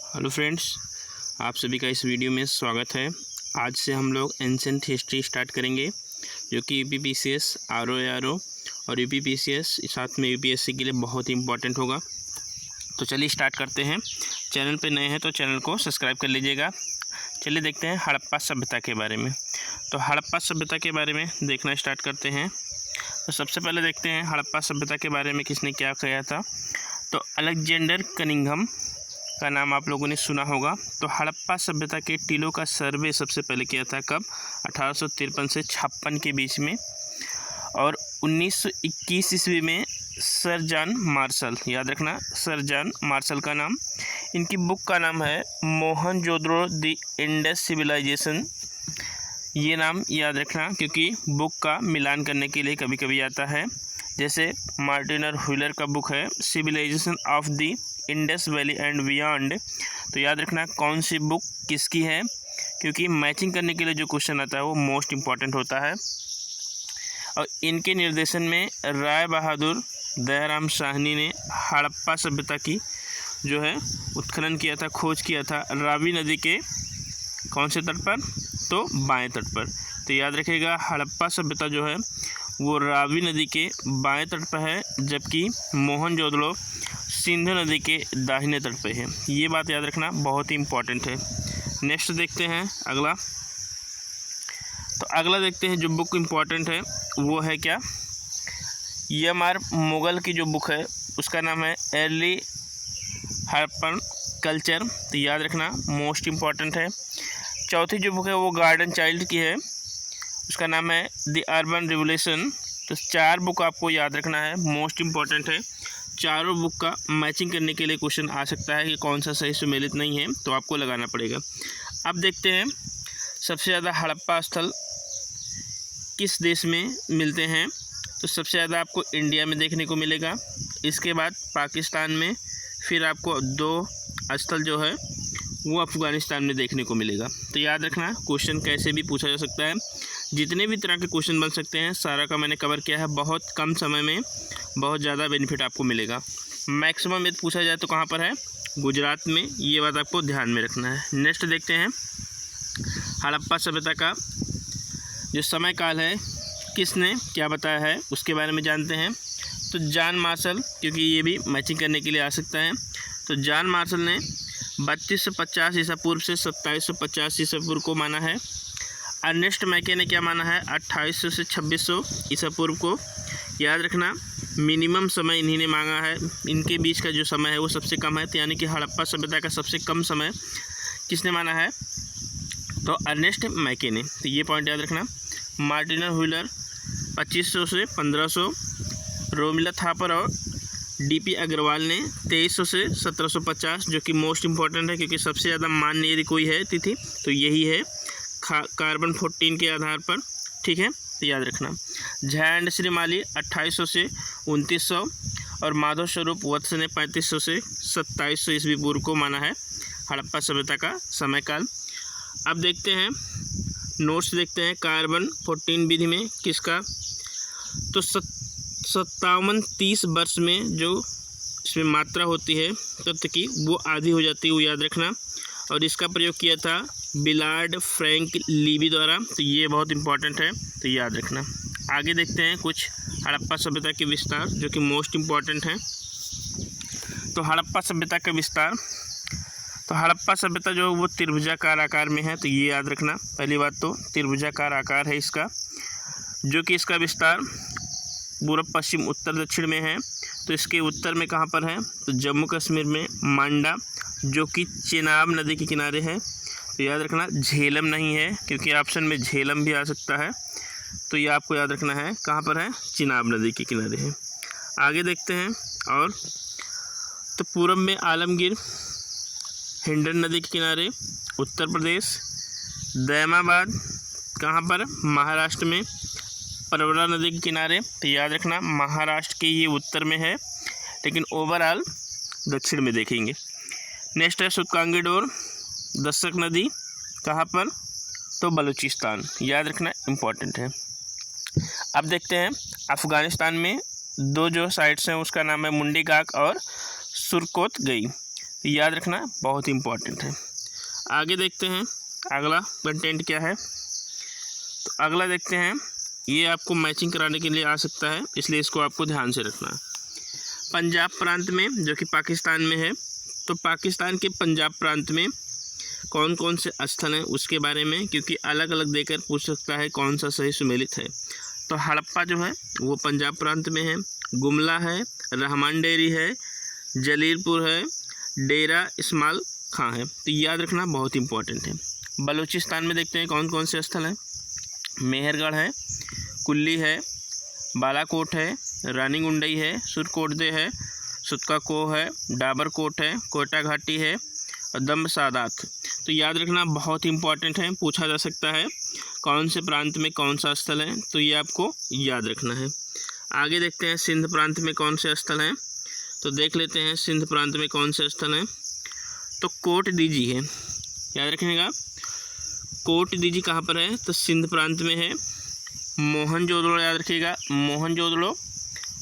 Hello friends, आप सभी का इस वीडियो में स्वागत है। आज से हम लोग एंशिएंट हिस्ट्री स्टार्ट करेंगे, जो कि यूपीपीसीएस, आरओएआरओ और यूपीपीसीएस साथ में यूपीएससी के लिए बहुत ही इंपॉर्टेंट होगा। तो चलिए स्टार्ट करते हैं। चैनल पे नए हैं तो चैनल को सब्सक्राइब कर लीजिएगा। चलिए देखते हैं हड़प्पा सभ्यता के बारे में। तो हड़प्पा सभ्यता के बारे में देखना स्टार्ट करते हैं। तो सबसे पहले देखते हैं हड़प्पा सभ्यता के बारे में किसने क्या किया था। तो अलेक्जेंडर कनिंघम का नाम आप लोगों ने सुना होगा। तो हड़प्पा सभ्यता के टीलों का सर्वे सबसे पहले किया था कब? 1853 से 56 के बीच में। और 1921 ईस्वी में सर जॉन मार्शल, याद रखना सर जॉन मार्शल का नाम। इनकी बुक का नाम है मोहनजोदड़ो द इंडस सिविलाइजेशन। ये नाम याद रखना क्योंकि बुक का मिलान करने के लिए कभी कभी आता है। जैसे मार्टिन और व्हीलर का बुक है civilisation of the Indus valley and beyond. तो याद रखना कौन सी बुक किसकी है, क्योंकि मैचिंग करने के लिए जो क्वेश्चन आता है वो मोस्ट इम्पॉर्टेंट होता है। और इनके निर्देशन में राय बहादुर दयाराम साहनी ने हड़प्पा सभ्यता की जो है उत्खनन किया था, खोज किया था रावी नदी के कौन से तट पर? तो बाएं तट पर। तो याद रखिएगा हड़प्पा सभ्यता जो है वो रावी नदी के बाएं तट पर है, जबकि मोहनजोदड़ो सिंधु नदी के दाहिने तट पे है। ये बात याद रखना बहुत ही इम्पॉर्टेंट है। नेक्स्ट देखते हैं अगला। तो अगला देखते हैं जो बुक इम्पॉर्टेंट है वो है क्या? एम.आर. मुगल की जो बुक है उसका नाम है अर्ली हड़प्पन कल्चर। तो याद रखना मोस्ट इम्पॉर्टेंट है। चौथी जो बुक है वो गार्डन चाइल्ड की है, उसका नाम है द अर्बन रिवोल्यूशन। तो 4 बुक आपको याद रखना है, मोस्ट इम्पॉर्टेंट है। चारों बुक का मैचिंग करने के लिए क्वेश्चन आ सकता है कि कौन सा सही सुमेलित नहीं है, तो आपको लगाना पड़ेगा। अब देखते हैं सबसे ज़्यादा हड़प्पा स्थल किस देश में मिलते हैं। तो सबसे ज़्यादा आपको इंडिया में देखने को मिलेगा, इसके बाद पाकिस्तान में, फिर आपको 2 स्थल जो है वो अफ़गानिस्तान में देखने को मिलेगा। तो याद रखना क्वेश्चन कैसे भी पूछा जा सकता है, जितने भी तरह के क्वेश्चन बन सकते हैं सारा का मैंने कवर किया है। बहुत कम समय में बहुत ज़्यादा बेनिफिट आपको मिलेगा। मैक्सिमम यदि पूछा जाए तो कहाँ पर है? गुजरात में। ये बात आपको ध्यान में रखना है। नेक्स्ट देखते हैं हड़प्पा सभ्यता का जो समय काल है किसने क्या बताया है उसके बारे में जानते हैं। तो जॉन मार्शल, क्योंकि ये भी मैचिंग करने के लिए आ सकता है। तो जॉन मार्शल ने 3250 ईसा पूर्व से 2750 ईसा पूर्व को माना है। अर्नेस्ट मैके ने क्या माना है? 2800 से 2600 ईसा पूर्व को। याद रखना मिनिमम समय इन्हीं ने मांगा है, इनके बीच का जो समय है वो सबसे कम है। तो यानी कि हड़प्पा सभ्यता का सबसे कम समय किसने माना है? तो अर्नेस्ट मैके ने। तो ये पॉइंट याद रखना। मार्टिन व्हीलर 2500 से 1500, रोमिला थापर और डीपी अग्रवाल ने 2300 से 1750, जो कि मोस्ट इम्पॉर्टेंट है क्योंकि सबसे ज़्यादा मान्य यदि कोई है तिथि तो यही है कार्बन 14 के आधार पर। ठीक है, तो याद रखना। झा एंड श्रीमाली 2800 से 2900 और माधव स्वरूप वत्स ने 3500 से 2700 ईस्वी पूर्व को माना है हड़प्पा सभ्यता का समय काल। अब देखते हैं नोट्स, देखते हैं कार्बन 14 विधि में किसका? तो 57-30 वर्ष में जो इसमें मात्रा होती है तत्व की वो आधी हो जाती है, वो याद रखना। और इसका प्रयोग किया था बिलार्ड फ्रैंक लीवी द्वारा। तो ये बहुत इंपॉर्टेंट है, तो याद रखना। आगे देखते हैं कुछ हड़प्पा सभ्यता के विस्तार जो कि मोस्ट इम्पॉर्टेंट है। तो हड़प्पा सभ्यता का विस्तार, तो हड़प्पा सभ्यता जो है वो त्रिभुजाकार आकार में है। तो ये याद रखना पहली बात, तो त्रिभुजाकार आकार है इसका, जो कि इसका विस्तार पूर्व पश्चिम उत्तर दक्षिण में है। तो इसके उत्तर में कहाँ पर है? तो जम्मू कश्मीर में मांडा, जो कि चेनाब नदी के किनारे है। तो याद रखना झेलम नहीं है, क्योंकि ऑप्शन में झेलम भी आ सकता है। तो ये आपको याद रखना है कहाँ पर है? चेनाब नदी के किनारे है। आगे देखते हैं और तो पूर्व में आलमगीर, हिंडन नदी के किनारे उत्तर प्रदेश। दैमाबाद कहाँ पर? महाराष्ट्र में, परवरा नदी के किनारे। तो याद रखना महाराष्ट्र के ये उत्तर में है, लेकिन ओवरऑल दक्षिण में देखेंगे। नेक्स्ट है सुतकांगी डोर, दशक नदी कहाँ पर? तो बलूचिस्तान। याद रखना इम्पॉर्टेंट है। अब देखते हैं अफ़गानिस्तान में 2 जो साइट्स हैं उसका नाम है मुंडी गाक और सुरकोत गई। तो याद रखना बहुत इंपॉर्टेंट है। आगे देखते हैं अगला कंटेंट क्या है। तो अगला देखते हैं, ये आपको मैचिंग कराने के लिए आ सकता है, इसलिए इसको आपको ध्यान से रखना है। पंजाब प्रांत में, जो कि पाकिस्तान में है, तो पाकिस्तान के पंजाब प्रांत में कौन कौन से स्थल हैं उसके बारे में, क्योंकि अलग अलग देकर पूछ सकता है कौन सा सही सुमेलित है। तो हड़प्पा जो है वो पंजाब प्रांत में है, गुमला है, रहमान डेरी है, जलीलपुर है, डेरा इस्माइल खां है। तो याद रखना बहुत इंपॉर्टेंट है। बलूचिस्तान में देखते हैं कौन कौन से स्थल हैं। मेहरगढ़ है, कुल्ली है, बालाकोट है, रानी गुंडई है, सुरकोटदे है, सुतका कोह है, डाबरकोट है, कोटा घाटी है और दम्ब सादात। तो याद रखना बहुत इंपॉर्टेंट है, पूछा जा सकता है कौन से प्रांत में कौन सा स्थल है, तो ये आपको याद रखना है। आगे देखते हैं सिंध प्रांत में कौन से स्थल हैं। तो देख लेते हैं सिंध प्रांत में कौन से स्थल हैं। तो कोट दीजी है, याद रखिएगा कोट दीजी कहाँ पर है, तो सिंध प्रांत में है। मोहनजोदड़ो, याद रखिएगा मोहनजोदड़ो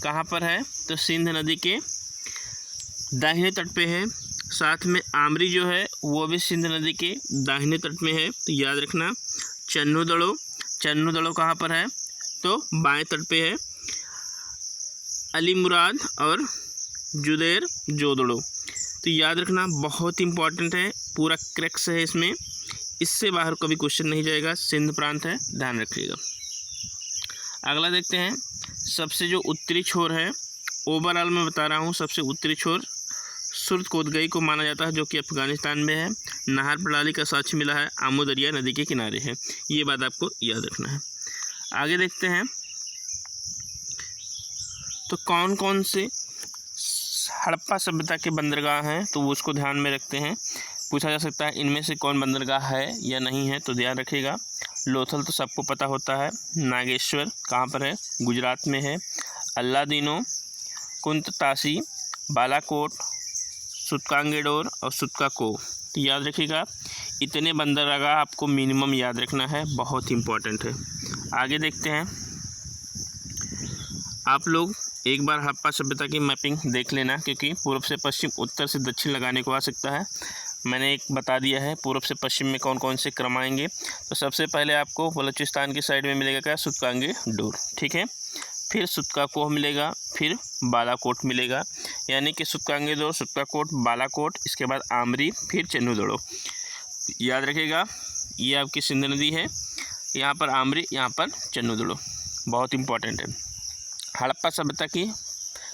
कहाँ पर है, तो सिंध नदी के दाहिने तट पे है। साथ में आमरी जो है वो भी सिंध नदी के दाहिने तट में है, तो याद रखना। चन्नू दड़ो कहाँ पर है, तो बाएं तट पे है। अली मुराद और जुदेर जोदड़ो, तो याद रखना बहुत इंपॉर्टेंट है, पूरा क्रैक्स है इसमें, इससे बाहर कभी क्वेश्चन नहीं जाएगा। सिंध प्रांत है, ध्यान रखिएगा। अगला देखते हैं, सबसे जो उत्तरी छोर है, ओवरऑल मैं बता रहा हूँ, सबसे उत्तरी छोर सुरकोतगई को माना जाता है, जो कि अफगानिस्तान में है। नाहर प्रणाली का साक्ष्य मिला है, आमू दरिया नदी के किनारे है। ये बात आपको याद रखना है। आगे देखते हैं, तो कौन कौन से हड़प्पा सभ्यता के बंदरगाह हैं, तो वो उसको ध्यान में रखते हैं। पूछा जा सकता है इनमें से कौन बंदरगाह है या नहीं है, तो ध्यान रखिएगा। लोथल तो सबको पता होता है। नागेश्वर कहाँ पर है, गुजरात में है। अल्लादीनो, कुंततासी, बालाकोट, सुतकांगेडोर और सुतका को, तो याद रखिएगा इतने बंदरगाह आपको मिनिमम याद रखना है, बहुत इंपॉर्टेंट है। आगे देखते हैं, आप लोग एक बार हड़प्पा सभ्यता की मैपिंग देख लेना, क्योंकि पूर्व से पश्चिम, उत्तर से दक्षिण लगाने को आ सकता है। मैंने एक बता दिया है पूर्व से पश्चिम में कौन कौन से क्रम आएंगे। तो सबसे पहले आपको बलूचिस्तान की साइड में मिलेगा क्या, सुतकांगेडोर, ठीक है। फिर सुतका कोह मिलेगा, फिर बालाकोट मिलेगा, यानी कि सुतकांगेडोर, सुतकाकोट, बालाकोट, इसके बाद आमरी, फिर चन्नू दड़ो। याद रखिएगा ये आपकी सिंध नदी है, यहाँ पर आमरी, यहाँ पर चन्नू दड़ो, बहुत इंपॉर्टेंट है। हड़प्पा सभ्यता की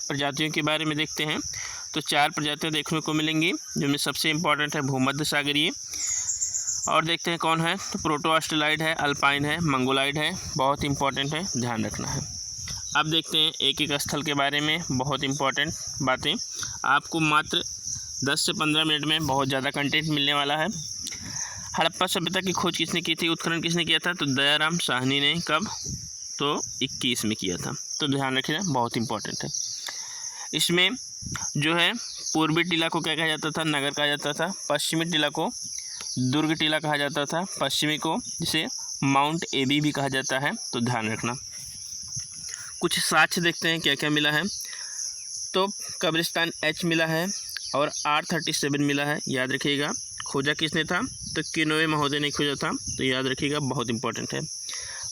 प्रजातियों के बारे में देखते हैं। तो 4 प्रजातियाँ देखने को मिलेंगी, जिनमें सबसे इंपॉर्टेंट है भूमध्य सागरीय। और देखते हैं कौन है, तो प्रोटो ऑस्ट्रेलाइड है, अल्पाइन है, मंगोलाइड है, बहुत इंपॉर्टेंट है, ध्यान रखना है। अब देखते हैं एक एक स्थल के बारे में, बहुत इंपॉर्टेंट बातें। आपको मात्र 10 से 15 मिनट में बहुत ज़्यादा कंटेंट मिलने वाला है। हड़प्पा सभ्यता की खोज किसने की थी, उत्खनन किसने किया था, तो दयाराम साहनी ने। कब, तो 21 में किया था, तो ध्यान रखिएगा बहुत इंपॉर्टेंट है। इसमें जो है पूर्वी टीला को क्या कहा जाता था, नगर कहा जाता था। पश्चिमी टीला को दुर्ग टीला कहा जाता था, पश्चिमी को जिसे माउंट एबी भी कहा जाता है, तो ध्यान रखना। कुछ साक्ष्य देखते हैं क्या क्या मिला है। तो कब्रिस्तान H मिला है और R37 मिला है, याद रखिएगा। खोजा किसने था, तो किनोए महोदय ने खोजा था, तो याद रखिएगा बहुत इंपॉर्टेंट है।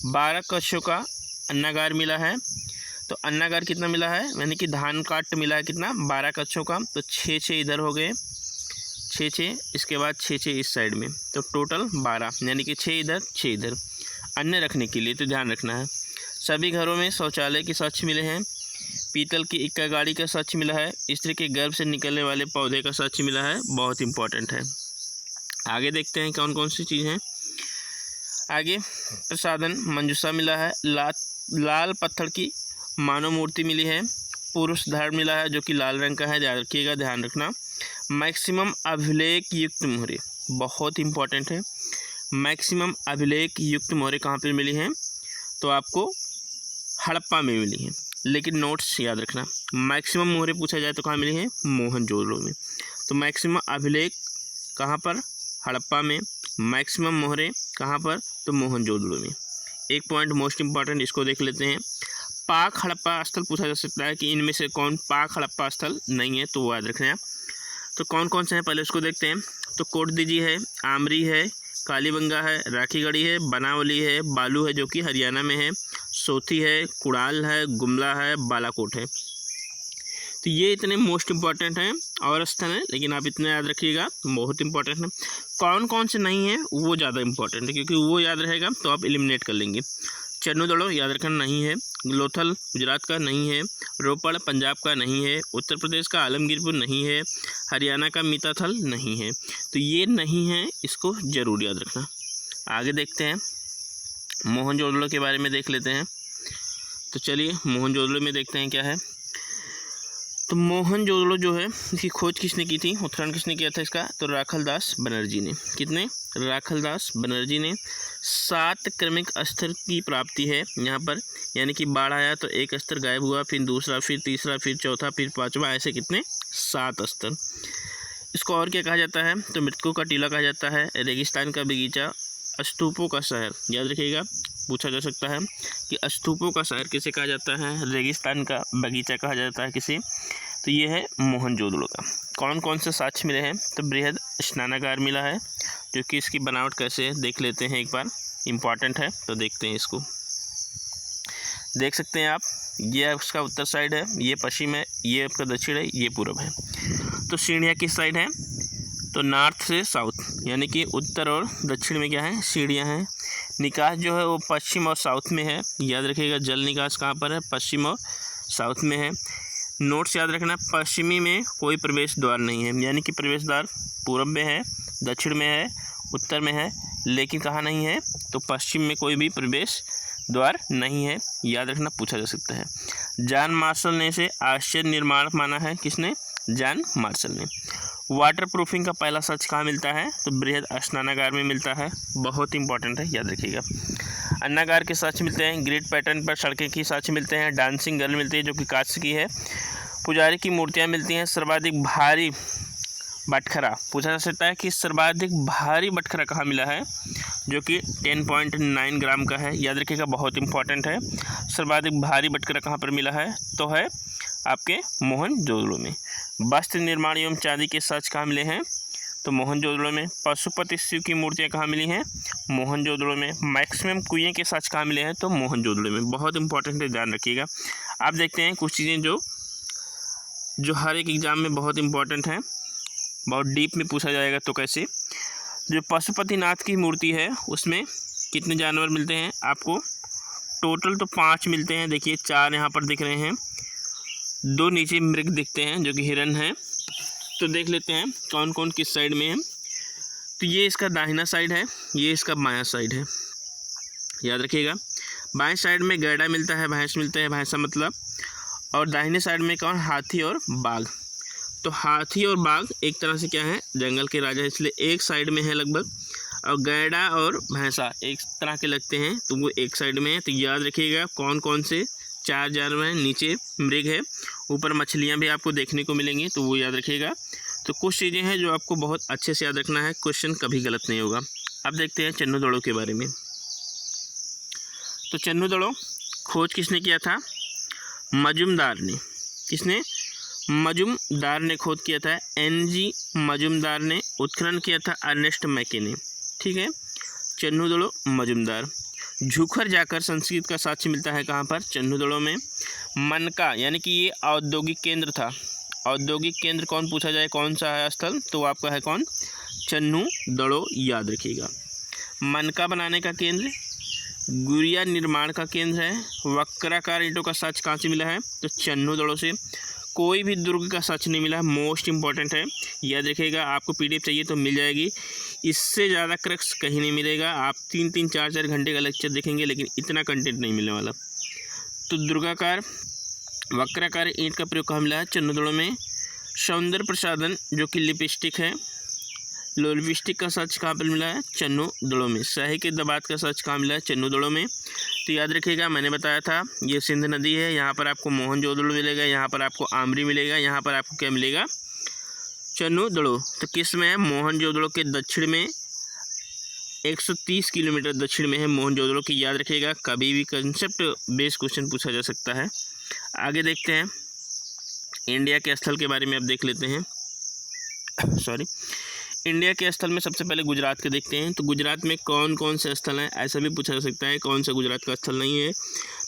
12 कक्षों का अन्नागार मिला है, तो अन्नागार कितना मिला है, यानी कि धान काट मिला है कितना, 12 कक्षों का, तो 6 इधर हो गए, 6, इसके बाद 6 इस साइड में, तो टोटल 12, यानी कि 6 इधर 6 इधर। अन्य रखने के लिए तो ध्यान रखना है। सभी घरों में शौचालय के साक्ष्य मिले हैं। पीतल की इक्का गाड़ी का साक्ष्य मिला है। स्त्री के गर्भ से निकलने वाले पौधे का साक्ष्य मिला है, बहुत इंपॉर्टेंट है। आगे देखते हैं कौन कौन सी चीज़ हैं। आगे प्रसादन मंजूषा मिला है। लाल पत्थर की मानव मूर्ति मिली है। पुरुष धड़ मिला है, जो कि लाल रंग का है, याद रखिएगा, ध्यान रखना। मैक्सिमम अभिलेख युक्त मोहरे, बहुत इंपॉर्टेंट है। मैक्सिमम अभिलेख युक्त मोहरे कहाँ पर मिली हैं, तो आपको हड़प्पा में मिली हैं, लेकिन नोट्स याद रखना। मैक्सिमम मोहरे पूछा जाए तो कहाँ मिली हैं, मोहनजोदड़ो में। तो मैक्सिमम अभिलेख कहाँ पर, हड़प्पा में। मैक्सिमम मोहरे कहाँ पर, तो मोहनजोदड़ो में। एक पॉइंट मोस्ट इंपॉर्टेंट, इसको देख लेते हैं। पाक हड़प्पा स्थल पूछा जा सकता है कि इनमें से कौन पाक हड़प्पा स्थल नहीं है, तो वो याद रखना। तो कौन कौन से हैं पहले उसको देखते हैं। तो कोटदीजी है, आमरी है, कालीबंगा है, राखीगढ़ी है, बनावली है, बालू है जो कि हरियाणा में है, सोथी है, कुड़ाल है, गुमला है, बालाकोट है। तो ये इतने मोस्ट इंपॉर्टेंट हैं और स्थल हैं, लेकिन आप इतना याद रखिएगा, बहुत इंपॉर्टेंट है। कौन कौन से नहीं हैं वो ज़्यादा इंपॉर्टेंट है, क्योंकि वो याद रहेगा तो आप एलिमिनेट कर लेंगे। चन्नू दड़ो याद रखना नहीं है, लोथल गुजरात का नहीं है, रोपड़ पंजाब का नहीं है, उत्तर प्रदेश का आलमगीरपुर नहीं है, हरियाणा का मीताथल नहीं है। तो ये नहीं है, इसको ज़रूर याद रखना। आगे देखते हैं, मोहनजोदड़ो के बारे में देख लेते हैं। तो चलिए मोहनजोदड़ो में देखते हैं क्या है। तो मोहनजोदड़ो जो है इसकी खोज किसने की थी, उत्खनन किसने किया था इसका, तो राखलदास बनर्जी ने। कितने, राखलदास बनर्जी ने। 7 क्रमिक स्तर की प्राप्ति है यहाँ पर, यानी कि बाढ़ आया तो एक स्तर गायब हुआ, फिर दूसरा, फिर तीसरा, फिर चौथा, फिर पांचवा, ऐसे कितने 7 स्तर। इसको और क्या कहा जाता है, तो मृतकों का टीला कहा जाता है, रेगिस्तान का बगीचा, स्तूपों का शहर। याद रखिएगा, पूछा जा सकता है कि स्तूपों का शहर किसे कहा जाता है, रेगिस्तान का बगीचा कहा जाता है किसे। तो ये है मोहनजोदड़ो का। कौन कौन से साक्ष्य मिले हैं, तो बृहद स्नानागार मिला है, जो कि इसकी बनावट कैसे है देख लेते हैं एक बार, इम्पॉर्टेंट है तो देखते हैं इसको। देख सकते हैं आप, ये उसका उत्तर साइड है, ये पश्चिम है, ये आपका दक्षिण है, ये पूर्व है। तो सीढ़ियाँ किस साइड हैं, तो नॉर्थ से साउथ, यानी कि उत्तर और दक्षिण में क्या है, सीढ़ियाँ हैं। निकास जो है वो पश्चिम और साउथ में है, याद रखिएगा। जल निकास कहाँ पर है, पश्चिम और साउथ में है। नोट्स याद रखना, पश्चिमी में कोई प्रवेश द्वार नहीं है, यानी कि प्रवेश द्वार पूर्व में है, दक्षिण में है, उत्तर में है, लेकिन कहाँ नहीं है, तो पश्चिम में कोई भी प्रवेश द्वार नहीं है। याद रखना, पूछा जा सकता है। जॉन मार्शल ने इसे आश्चर्य निर्माण माना है, किसने, जॉन मार्शल ने। वाटर प्रूफिंग का पहला सच कहाँ मिलता है, तो बृहद स्नानागार में मिलता है, बहुत इंपॉर्टेंट है, याद रखिएगा। अन्नागार के साक्ष्य मिलते हैं, ग्रिड पैटर्न पर सड़कें की साक्ष्य मिलते हैं, डांसिंग गर्ल मिलती है जो कि कांच की है, पुजारी की मूर्तियाँ मिलती हैं, सर्वाधिक भारी बटखरा। पूछा जा सकता है कि सर्वाधिक भारी बटखरा कहाँ मिला है, जो कि 10.9 ग्राम का है। याद रखिएगा, बहुत इंपॉर्टेंट है। सर्वाधिक भारी बटखरा कहाँ पर मिला है, तो है आपके मोहनजोदड़ो में। वस्त्र निर्माण एवं चांदी के साक्ष्य कहाँ मिले हैं, तो मोहनजोदड़ो में। पशुपति शिव की मूर्तियाँ कहाँ मिली हैं, मोहनजोदड़ो में। मैक्सिमम कुएँ के साक्ष्य कहाँ मिले हैं, तो मोहनजोदड़ो में। बहुत इंपॉर्टेंट है, ध्यान रखिएगा। आप देखते हैं कुछ चीज़ें जो हर एक एग्ज़ाम में बहुत इंपॉर्टेंट हैं, बहुत डीप में पूछा जाएगा तो कैसे। जो पशुपतिनाथ की मूर्ति है उसमें कितने जानवर मिलते हैं आपको, टोटल तो 5 मिलते हैं। देखिए 4 यहाँ पर दिख रहे हैं, 2 नीचे मृग दिखते हैं जो कि हिरन है। तो देख लेते हैं कौन कौन किस साइड में है। तो ये इसका दाहिना साइड है, ये इसका बायां साइड है, याद रखिएगा। बाएं साइड में गैड़ा मिलता है, भैंस मिलते हैं, भैंसा मतलब। और दाहिने साइड में कौन, हाथी और बाघ। तो हाथी और बाघ एक तरह से क्या है, जंगल के राजा, इसलिए एक साइड में है लगभग। और गैड़ा और भैंसा एक तरह के लगते हैं, तो वो एक साइड में है। तो याद रखिएगा कौन कौन से 4 जानवर हैं। नीचे मृग है, ऊपर मछलियाँ भी आपको देखने को मिलेंगी, तो वो याद रखिएगा। तो कुछ चीज़ें हैं जो आपको बहुत अच्छे से याद रखना है, क्वेश्चन कभी गलत नहीं होगा। अब देखते हैं चन्नू दड़ो के बारे में। तो चन्नू दड़ो खोज किसने किया था, मजुमदार ने। किसने, मजुमदार ने खोज किया था, NG मजुमदार ने। उत्खनन किया था अर्नेस्ट मैके ने। ठीक है, चन्नू दड़ो मजुमदार। झूखर जाकर संस्कृत का साक्ष्य मिलता है कहाँ पर, चन्नू दड़ो में। मनका यानी कि ये औद्योगिक केंद्र था। औद्योगिक केंद्र कौन पूछा जाए, कौन सा है स्थल, तो आपका है कौन, चन्नू दड़ो, याद रखिएगा। मनका बनाने का केंद्र, गुड़िया निर्माण का केंद्र है। वक्राकार ईंटों का साक्ष्य कहाँ से मिला है, तो चन्नू दड़ो से। कोई भी दुर्ग का साक्ष्य नहीं मिला, मोस्ट इंपॉर्टेंट है, याद रखिएगा। आपको PDF चाहिए तो मिल जाएगी, इससे ज़्यादा क्रक्स कहीं नहीं मिलेगा। आप 3-3, 4-4 घंटे का लेक्चर देखेंगे लेकिन इतना कंटेंट नहीं मिलने वाला। तो दुर्गाकार वक्राकार ईंट का प्रयोग कहाँ मिला है, चन्नू दड़ो में। सौंदर्य प्रसाधन जो कि लिपस्टिक है, लिपस्टिक का साक्ष्य कहाँ पर मिला है, चन्नू दड़ो में। शाही के दबात का साक्ष्य कहाँ मिला है, चन्नू दड़ो में। तो याद रखिएगा, मैंने बताया था ये सिंध नदी है, यहाँ पर आपको मोहनजोदड़ो मिलेगा, यहाँ पर आपको आमरी मिलेगा, यहाँ पर आपको क्या मिलेगा, चन्नू दड़ो। तो किस में है, मोहनजोदड़ो के दक्षिण में, 130 किलोमीटर दक्षिण में है मोहनजोदड़ो की। याद रखिएगा, कभी भी कंसेप्ट बेस्ड क्वेश्चन पूछा जा सकता है। आगे देखते हैं इंडिया के स्थल के बारे में, अब देख लेते हैं। सॉरी, इंडिया के स्थल में सबसे पहले गुजरात के देखते हैं। तो गुजरात में कौन कौन से स्थल हैं, ऐसा भी पूछा जा सकता है, कौन सा गुजरात का स्थल नहीं है।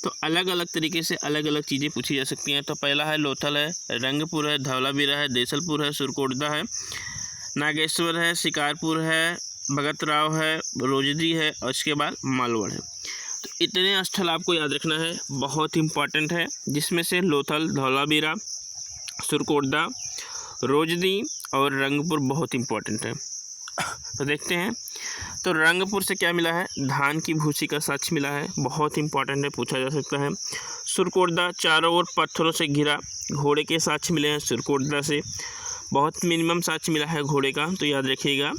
तो अलग अलग तरीके से अलग अलग चीज़ें पूछी जा सकती हैं। तो पहला है लोथल है, रंगपुर है, धौलावीरा है, देसलपुर है, सुरकोटदा है, नागेश्वर है, शिकारपुर है, भगत राव है, रोजदी है और इसके बाद मालवड़ है। तो इतने स्थल आपको याद रखना है, बहुत इंपॉर्टेंट है, जिसमें से लोथल, धौलावीरा, सुरकोटदा, रोजदी और रंगपुर बहुत इंपॉर्टेंट है। तो देखते हैं, तो रंगपुर से क्या मिला है, धान की भूसी का साक्ष्य मिला है, बहुत इंपॉर्टेंट है, पूछा जा सकता है। सुरकोटदा चारों ओर पत्थरों से घिरा, घोड़े के साक्ष्य मिले हैं सुरकोटदा से, बहुत मिनिमम साक्ष्य मिला है घोड़े का, तो याद रखिएगा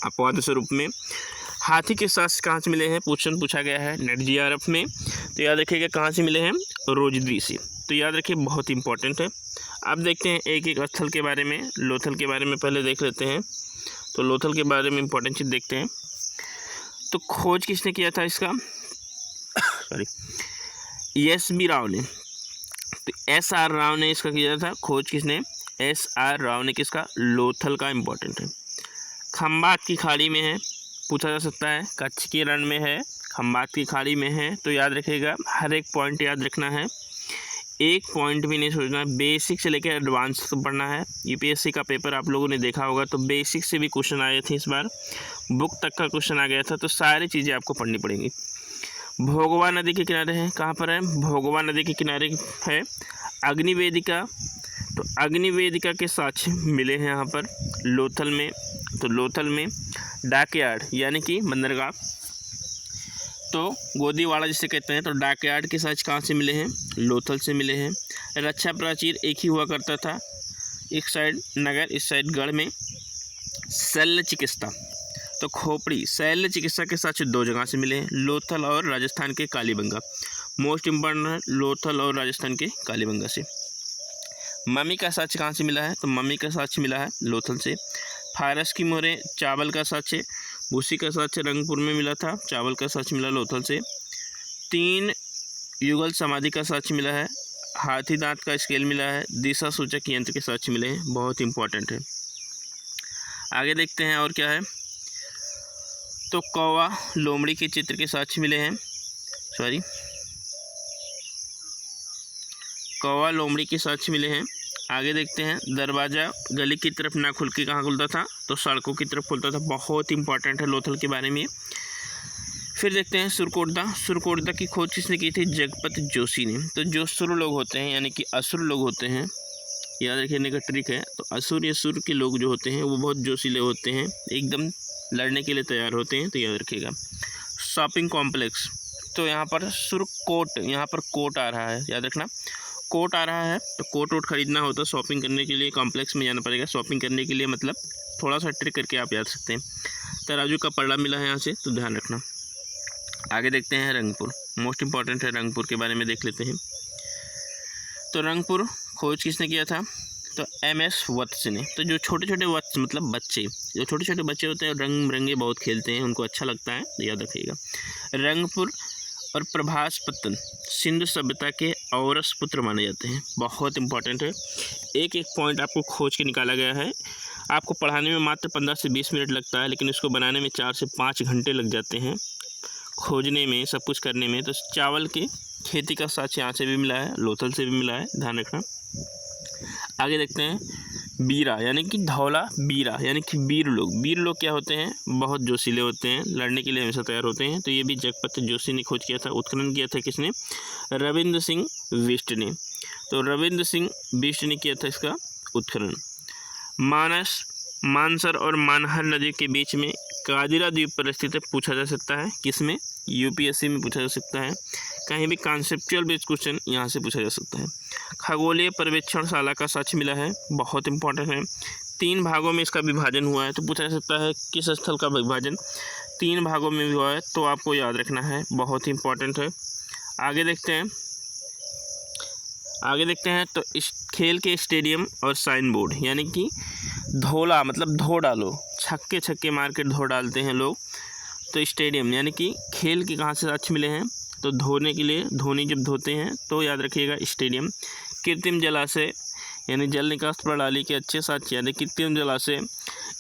अपवाद स्वरूप में। हाथी के साक्ष्य कहाँ से मिले हैं, क्वेश्चन पूछा गया है नेट जीआरएफ में, तो याद रखिएगा कहाँ से मिले हैं, रोजदी से, तो याद रखिए बहुत इंपॉर्टेंट है। अब देखते हैं एक एक स्थल के बारे में। लोथल के बारे में पहले देख लेते हैं। तो लोथल के बारे में इंपॉर्टेंट चीज़ देखते हैं। तो खोज किसने किया था इसका, सॉरी, एस.बी. राव ने। तो एस.आर. राव ने इसका किया था खोज, किसने, एस.आर. राव ने। किसका, लोथल का इंपॉर्टेंट है। खंबात की खाड़ी में है, पूछा जा सकता है, कच्छ के रण में है, खंबात की खाड़ी में है, तो याद रखिएगा हर एक पॉइंट याद रखना है, एक पॉइंट भी नहीं सोचना, बेसिक से लेकर एडवांस तो पढ़ना है। यूपीएससी का पेपर आप लोगों ने देखा होगा, तो बेसिक से भी क्वेश्चन आए थे, इस बार बुक तक का क्वेश्चन आ गया था, तो सारी चीज़ें आपको पढ़नी पड़ेंगी। भोगवा नदी के किनारे है, कहाँ पर है, भोगवा नदी के किनारे है। अग्निवेदिका, तो अग्निवेदिका के साक्ष्य मिले हैं यहाँ पर लोथल में। तो लोथल में डाकयार्ड यानी कि बंदरगाह, तो गोदीवाड़ा जिसे कहते हैं, तो डाकयार्ड के साक्ष्य कहाँ से मिले हैं, लोथल से मिले हैं। रक्षा प्राचीर एक ही हुआ करता था, एक साइड नगर, इस साइड गढ़ में। शल्य चिकित्सा, तो खोपड़ी, शल्य चिकित्सा के साक्ष्य दो जगह से मिले हैं, लोथल और राजस्थान के कालीबंगा। मोस्ट इम्पॉर्टेंट है, लोथल और राजस्थान के कालीबंगा से। मम्मी का साक्ष्य कहाँ से मिला है, तो मम्मी का साक्ष्य मिला है लोथल से। फारस की मोहरें, चावल का साक्ष्य, भूसी का साक्ष्य रंगपुर में मिला था, चावल का साक्ष्य मिला लोथल से। 3 युगल समाधि का साक्ष्य मिला है, हाथी दांत का स्केल मिला है, दिशा सूचक यंत्र के साक्ष्य मिले हैं, बहुत इंपॉर्टेंट है। आगे देखते हैं और क्या है। तो कौवा लोमड़ी के चित्र के साक्ष्य मिले हैं, सॉरी, कौवा लोमड़ी के साक्ष्य मिले हैं। आगे देखते हैं, दरवाज़ा गली की तरफ ना खुल के कहाँ खुलता था, तो सड़कों की तरफ खुलता था, बहुत इंपॉर्टेंट है लोथल के बारे में। फिर देखते हैं सुरकोटदा। सुरकोटदा की खोज किसने की थी, जगपति जोशी ने। तो जो सुर लोग होते हैं यानी कि असुर लोग होते हैं, याद रखने का ट्रिक है, तो असुर या सुर के लोग जो होते हैं वो बहुत जोशीले होते हैं, एकदम लड़ने के लिए तैयार होते हैं, तो याद रखिएगा। शॉपिंग कॉम्प्लेक्स, तो यहाँ पर सुरकोट, यहाँ पर कोट आ रहा है, याद रखना कोट आ रहा है, तो कोट वोट खरीदना हो तो शॉपिंग करने के लिए कॉम्प्लेक्स में जाना पड़ेगा। शॉपिंग करने के लिए मतलब थोड़ा सा ट्रिक करके आप याद सकते हैं। तराजू का पल्ला मिला है यहाँ से, तो ध्यान रखना। आगे देखते हैं रंगपुर, मोस्ट इंपॉर्टेंट है, रंगपुर के बारे में देख लेते हैं। तो रंगपुर खोज किसने किया था, तो एम.एस. वत्स ने। तो जो छोटे छोटे वत्स मतलब बच्चे, जो छोटे छोटे बच्चे होते हैं रंग बिरंगे बहुत खेलते हैं, उनको अच्छा लगता है, तो याद रखिएगा। रंगपुर और प्रभास पत्तन सिंधु सभ्यता के औरस पुत्र माने जाते हैं, बहुत इंपॉर्टेंट है। एक एक पॉइंट आपको खोज के निकाला गया है। आपको पढ़ाने में मात्र 15 से 20 मिनट लगता है, लेकिन इसको बनाने में 4 से 5 घंटे लग जाते हैं, खोजने में, सब कुछ करने में। तो चावल की खेती का साक्ष्य यहाँ से भी मिला है, लोथल से भी मिला है, ध्यान रखना। आगे देखते हैं, बीरा यानी कि धौला बीरा यानी कि वीर लोग। वीर लोग क्या होते हैं, बहुत जोशीले होते हैं, लड़ने के लिए हमेशा तैयार होते हैं, तो ये भी जगपति जोशी ने खोज किया था। उत्खनन किया था किसने, रविंद्र सिंह बिष्ट ने। तो रविंद्र सिंह बिष्ट ने किया था इसका उत्खनन। मानस, मानसर और मानहर नदी के बीच में कादिरा द्वीप पर स्थित है, पूछा जा सकता है, किसमें, यूपीएससी में पूछा जा सकता है, कहीं भी कॉन्सेप्चुअल बेस्ड क्वेश्चन यहाँ से पूछा जा सकता है। खगोलीय पर्यवेक्षणशाला का साक्ष्य मिला है, बहुत इंपॉर्टेंट है। 3 भागों में इसका विभाजन हुआ है, तो पूछा जा सकता है किस स्थल का विभाजन 3 भागों में हुआ है, तो आपको याद रखना है, बहुत इंपॉर्टेंट है। आगे देखते हैं, तो इस खेल के स्टेडियम और साइन बोर्ड यानी कि धोला मतलब धो डालो, छक्के छक्के मार के धो डालते हैं लोग, तो स्टेडियम यानी कि खेल के कहाँ से साक्ष्य मिले हैं, तो धोने के लिए, धोनी जब धोते हैं तो याद रखिएगा स्टेडियम। कृत्रिम जलाशय यानी जल निकास प्रणाली के अच्छे साथ यानी कृत्रिम जलाशय,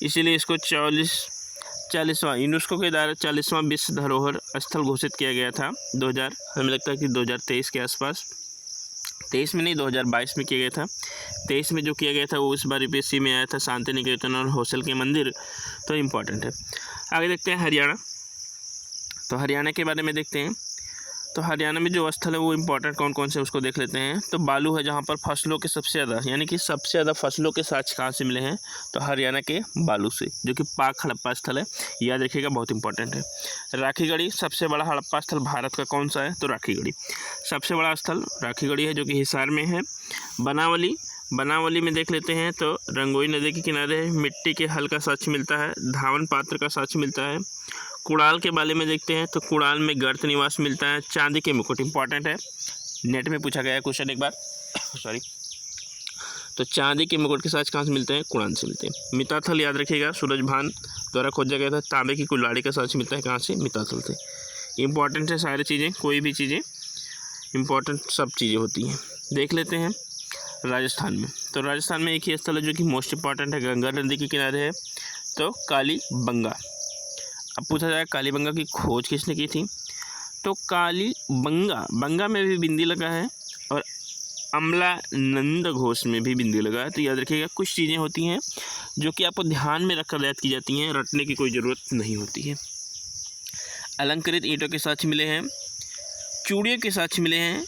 इसीलिए इसको 40वां यूनेस्को के द्वारा 40वां विश्व धरोहर स्थल घोषित किया गया था 2000, हमें लगता है कि 2023 के आसपास, 23 में नहीं 2022 में किया गया था। 23 में जो किया गया था वो इस बार यूपीएससी में आया था, शांति निकेतन और हौसल के मंदिर, तो इम्पॉर्टेंट है। आगे देखते हैं हरियाणा। तो हरियाणा के बारे में देखते हैं। तो हरियाणा में जो स्थल है वो इम्पॉर्टेंट कौन कौन से उसको देख लेते हैं। तो बालू है, जहाँ पर फसलों के सबसे ज़्यादा यानी कि सबसे ज़्यादा फसलों के साक्ष्य कहाँ से मिले हैं, तो हरियाणा के बालू से, जो कि पाक हड़प्पा स्थल है, याद रखिएगा, बहुत इंपॉर्टेंट है। राखीगढ़ी, सबसे बड़ा हड़प्पा स्थल भारत का कौन सा है, तो राखीगढ़ी सबसे बड़ा स्थल राखीगढ़ी है, जो कि हिसार में है। बनावली में देख लेते हैं तो रंगोई नदी के किनारे मिट्टी के हल का साक्ष्य मिलता है, धावन पात्र का साक्ष्य मिलता है। कुड़ाल के बारे में देखते हैं तो कुड़ाल में गर्त निवास मिलता है। चांदी के मुकुट इंपॉर्टेंट है, नेट में पूछा गया है क्वेश्चन एक बार सॉरी। तो चांदी के मुकुट के साथ कहाँ से मिलते हैं, कुड़ाल से मिलते हैं। मिताथल याद रखिएगा, सूरजभान द्वारा खोजा गया था। तांबे की कुल्हाड़ी का साक्ष्य मिलता है कहाँ से, मिताथल से। इंपॉर्टेंट है सारी चीज़ें, कोई भी चीज़ें इंपॉर्टेंट सब चीज़ें होती हैं। देख लेते हैं राजस्थान में। तो राजस्थान में एक ही स्थल है जो कि मोस्ट इंपॉर्टेंट है, गंगा नदी के किनारे है, तो कालीबंगा। अब पूछा जाए कालीबंगा की खोज किसने की थी, तो कालीबंगा में भी बिंदी लगा है और अमलानंद घोष में भी बिंदी लगा है। तो याद रखिएगा, कुछ चीज़ें होती हैं जो कि आपको ध्यान में रखकर याद की जाती हैं, रटने की कोई ज़रूरत नहीं होती है। अलंकृत ईंटों के साक्ष्य मिले हैं, चूड़ियों के साक्ष्य मिले हैं,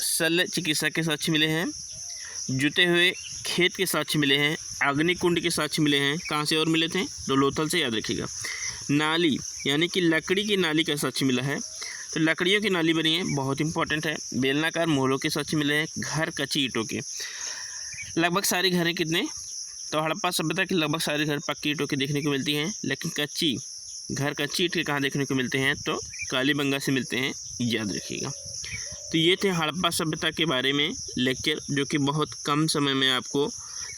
शल्य चिकित्सा के साक्ष्य मिले हैं, जुते हुए खेत के साक्ष्य मिले हैं, अग्निकुंड के साक्ष्य मिले हैं। कहाँ से और मिले थे, तो लोथल से, याद रखिएगा। नाली यानी कि लकड़ी की नाली का साक्ष्य मिला है, तो लकड़ियों की नाली बनी है, बहुत इंपॉर्टेंट है। बेलनाकार मोहरों के साक्ष्य मिले हैं। घर कच्ची ईंटों के, लगभग सारी घरें कितने, तो हड़प्पा सभ्यता के लगभग सारे घर पक्की ईंटों के देखने को मिलती हैं, लेकिन कच्ची ईंट के कहाँ देखने को मिलते हैं, तो कालीबंगा से मिलते हैं, याद रखिएगा। तो ये थे हड़प्पा सभ्यता के बारे में लेक्चर, जो कि बहुत कम समय में आपको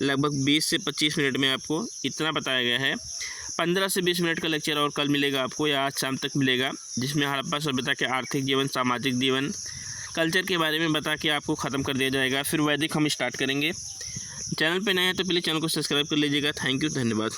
लगभग 20 से 25 मिनट में आपको इतना बताया गया है। 15 से 20 मिनट का लेक्चर और कल मिलेगा आपको, या आज शाम तक मिलेगा, जिसमें हड़प्पा सभ्यता के आर्थिक जीवन, सामाजिक जीवन, कल्चर के बारे में बता के आपको ख़त्म कर दिया जाएगा। फिर वैदिक हम स्टार्ट करेंगे। चैनल पे नए हैं तो प्लीज़ चैनल को सब्सक्राइब कर लीजिएगा। थैंक यू, धन्यवाद।